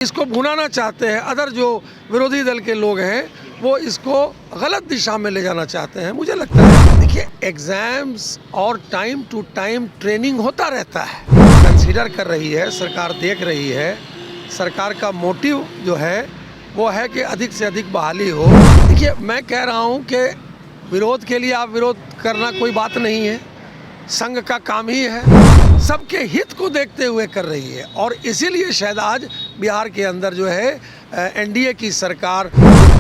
इसको भुनाना चाहते हैं। अदर जो विरोधी दल के लोग हैं वो इसको गलत दिशा में ले जाना चाहते हैं। मुझे लगता है देखिए, एग्जाम्स और टाइम टू टाइम ट्रेनिंग होता रहता है। कंसीडर कर रही है सरकार, देख रही है। सरकार का मोटिव जो है वो है कि अधिक से अधिक बहाली हो। देखिए, मैं कह रहा हूँ कि विरोध के लिए आप विरोध करना कोई बात नहीं है, संघ का काम ही है। सबके हित को देखते हुए कर रही है और इसीलिए शायद आज बिहार के अंदर जो है एनडीए की सरकार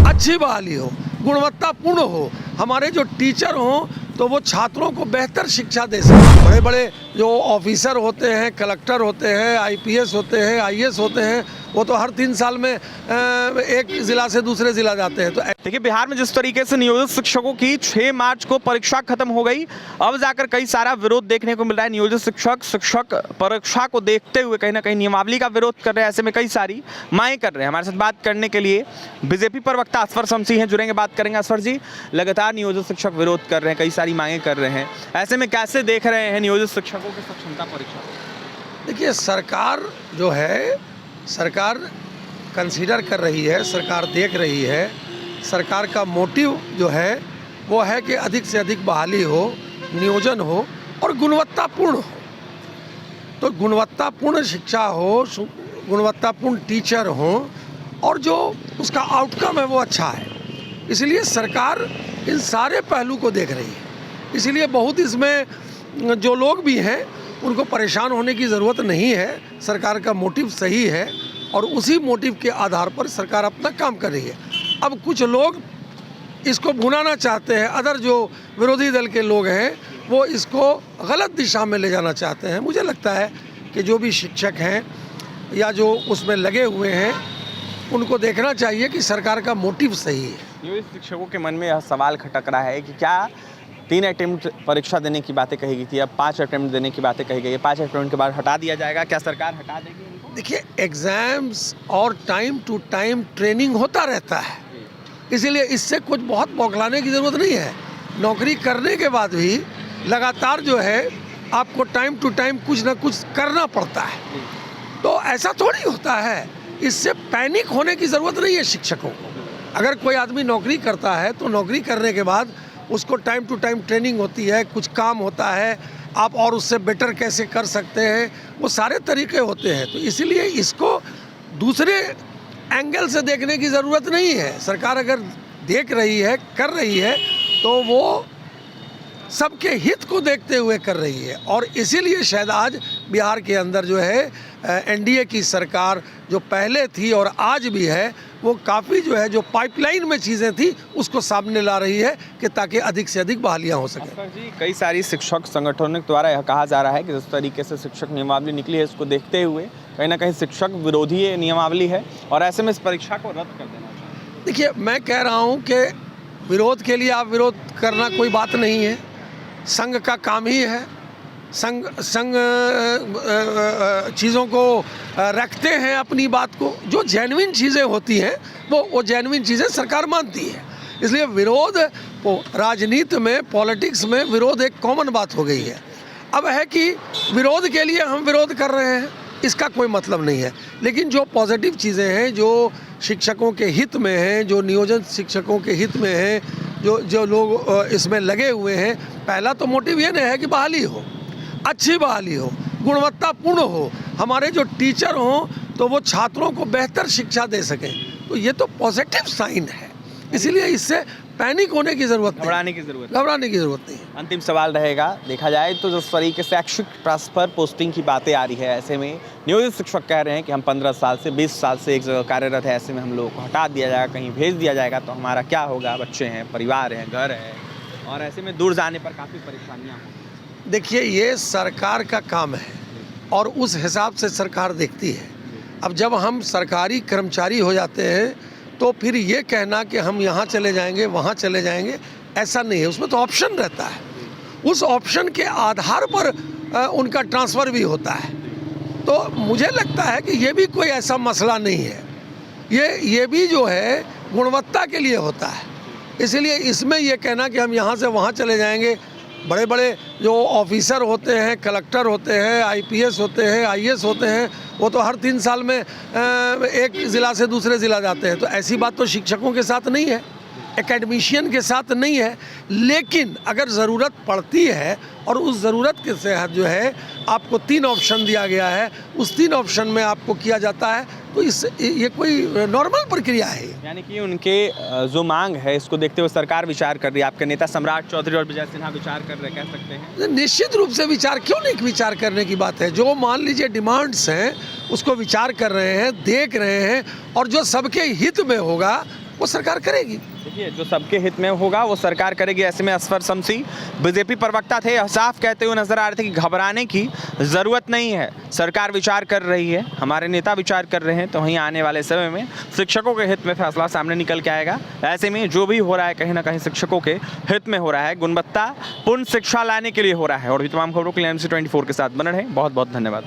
अच्छी बहाली हो, गुणवत्तापूर्ण हो। हमारे जो टीचर हों तो वो छात्रों को बेहतर शिक्षा दे सकें। बड़े बड़े जो ऑफिसर होते हैं, कलेक्टर होते हैं, आईपीएस होते हैं, आईएएस होते हैं, वो तो हर 3 साल में एक ज़िला से दूसरे ज़िला जाते हैं। तो देखिए, बिहार में जिस तरीके से नियोजित शिक्षकों की 6 मार्च को परीक्षा खत्म हो गई, अब जाकर कई सारा विरोध देखने को मिल रहा है। नियोजित शिक्षक परीक्षा को देखते हुए कहीं ना कहीं नियमावली का विरोध कर रहे हैं। ऐसे में कई सारी मांग कर रहे हैं। हमारे साथ बात करने के लिए बीजेपी प्रवक्ता असफर शमसी हैं, जुड़ेंगे, बात करेंगे। असफर जी, लगातार नियोजित शिक्षक विरोध कर रहे हैं, कई सारी मांगे कर रहे हैं, ऐसे में कैसे देख रहे हैं नियोजित शिक्षकों की सक्षमता परीक्षा? देखिए, सरकार जो है, सरकार कंसीडर कर रही है, सरकार देख रही है। सरकार का मोटिव जो है वो है कि अधिक से अधिक बहाली हो, नियोजन हो और गुणवत्तापूर्ण हो। तो गुणवत्तापूर्ण शिक्षा हो, गुणवत्तापूर्ण टीचर हो और जो उसका आउटकम है वो अच्छा है। इसलिए सरकार इन सारे पहलू को देख रही है। इसलिए बहुत इसमें जो लोग भी हैं उनको परेशान होने की ज़रूरत नहीं है। सरकार का मोटिव सही है और उसी मोटिव के आधार पर सरकार अपना काम कर रही है। अब कुछ लोग इसको भुनाना चाहते हैं। अदर जो विरोधी दल के लोग हैं वो इसको गलत दिशा में ले जाना चाहते हैं। मुझे लगता है कि जो भी शिक्षक हैं या जो उसमें लगे हुए हैं उनको देखना चाहिए कि सरकार का मोटिव सही है। नियोजित शिक्षकों के मन में यह सवाल खटक रहा है कि क्या 3 अटेम्प्ट परीक्षा देने की बातें कही गई थी, अब 5 अटेम्प्ट देने की बातें कही गई है। 5 अटेम्प्ट के बाद हटा दिया जाएगा, क्या सरकार हटा देगी इनको? देखिए, एग्ज़ाम्स और टाइम टू टाइम ट्रेनिंग होता रहता है, इसीलिए इससे कुछ बहुत बौखलाने की ज़रूरत नहीं है। नौकरी करने के बाद भी लगातार जो है आपको टाइम टू टाइम कुछ ना कुछ करना पड़ता है। तो ऐसा थोड़ी होता है, इससे पैनिक होने की ज़रूरत नहीं है शिक्षकों को। अगर कोई आदमी नौकरी करता है तो नौकरी करने के बाद उसको टाइम टू टाइम ट्रेनिंग होती है, कुछ काम होता है, आप और उससे बेटर कैसे कर सकते हैं, वो सारे तरीके होते हैं। तो इसीलिए इसको दूसरे एंगल से देखने की ज़रूरत नहीं है। सरकार अगर देख रही है, कर रही है, तो वो सबके हित को देखते हुए कर रही है और इसीलिए शायद आज बिहार के अंदर जो है एनडीए की सरकार जो पहले थी और आज भी है वो काफ़ी जो है जो पाइपलाइन में चीज़ें थी उसको सामने ला रही है कि ताकि अधिक से अधिक बहालियाँ हो सकें। सर जी, कई सारी शिक्षक संगठनों द्वारा यह कहा जा रहा है कि जिस तरीके से शिक्षक नियमावली निकली है उसको देखते हुए कहीं ना कहीं शिक्षक विरोधी नियमावली है और ऐसे में इस परीक्षा को रद्द कर देना चाहिए। देखिए, मैं कह रहा हूँ कि विरोध के लिए आप विरोध करना कोई बात नहीं है, संघ का काम ही है। संघ चीज़ों को रखते हैं, अपनी बात को। जो जेन्युइन चीज़ें होती हैं वो जेन्युइन चीज़ें सरकार मानती है। इसलिए विरोध राजनीति में, पॉलिटिक्स में विरोध एक कॉमन बात हो गई है। अब है कि विरोध के लिए हम विरोध कर रहे हैं, इसका कोई मतलब नहीं है। लेकिन जो पॉजिटिव चीज़ें हैं, जो शिक्षकों के हित में हैं, जो नियोजन शिक्षकों के हित में हैं, जो लोग इसमें लगे हुए हैं, पहला तो मोटिव ये नहीं है कि बहाली हो, अच्छी बहाली हो, गुणवत्तापूर्ण हो। हमारे जो टीचर हों तो वो छात्रों को बेहतर शिक्षा दे सकें। तो ये तो पॉजिटिव साइन है। इसीलिए इससे पैनिक होने की ज़रूरत नहीं, घबराने की ज़रूरत नहीं। अंतिम सवाल रहेगा, देखा जाए तो जिस तरीके से शैक्षिक ट्रांसफ़र पोस्टिंग की बातें आ रही है, ऐसे में नियोजित शिक्षक कह रहे हैं कि हम 15 साल से 20 साल से एक जगह कार्यरत है, ऐसे में हम लोगों को हटा दिया जाएगा, कहीं भेज दिया जाएगा तो हमारा क्या होगा? बच्चे हैं, परिवार हैं, घर है और ऐसे में दूर जाने पर काफ़ी परेशानियाँ होंगी। देखिए, ये सरकार का काम है और उस हिसाब से सरकार देखती है। अब जब हम सरकारी कर्मचारी हो जाते हैं तो फिर ये कहना कि हम यहाँ चले जाएंगे, वहाँ चले जाएंगे, ऐसा नहीं है। उसमें तो ऑप्शन रहता है, उस ऑप्शन के आधार पर उनका ट्रांसफ़र भी होता है। तो मुझे लगता है कि ये भी कोई ऐसा मसला नहीं है। ये भी जो है गुणवत्ता के लिए होता है। इसलिए इसमें ये कहना कि हम यहाँ से वहाँ चले जाएंगे बड़े बड़े जो ऑफिसर होते हैं, कलेक्टर होते हैं, आईपीएस होते हैं, आईएएस होते हैं, वो तो हर 3 साल में एक ज़िला से दूसरे ज़िला जाते हैं। तो ऐसी बात तो शिक्षकों के साथ नहीं है, एकेडमिशियन के साथ नहीं है। लेकिन अगर ज़रूरत पड़ती है और उस ज़रूरत के तहत जो है आपको 3 ऑप्शन दिया गया है, उस 3 ऑप्शन में आपको किया जाता है, तो ये कोई नॉर्मल प्रक्रिया है। यानी कि उनके जो मांग है इसको देखते हुए सरकार विचार कर रही है, आपके नेता सम्राट चौधरी और विजय सिन्हा विचार कर रहे हैं, कह सकते हैं। निश्चित रूप से विचार, क्यों नहीं विचार करने की बात है। जो मान लीजिए डिमांड्स हैं उसको विचार कर रहे हैं, देख रहे हैं, और जो सबके हित में होगा वो सरकार करेगी। देखिए, जो सबके हित में होगा वो सरकार करेगी। ऐसे में असफर शम्सी बीजेपी प्रवक्ता थे, साफ कहते हुए नजर आ रहे थे कि घबराने की ज़रूरत नहीं है, सरकार विचार कर रही है, हमारे नेता विचार कर रहे हैं। तो वहीं आने वाले समय में शिक्षकों के हित में फैसला सामने निकल के आएगा। ऐसे में जो भी हो रहा है कहीं ना कहीं शिक्षकों के हित में हो रहा है, गुणवत्तापूर्ण शिक्षा लाने के लिए हो रहा है। और भी तमाम खबरों के लिए MC24 के साथ बने रहें। बहुत बहुत धन्यवाद।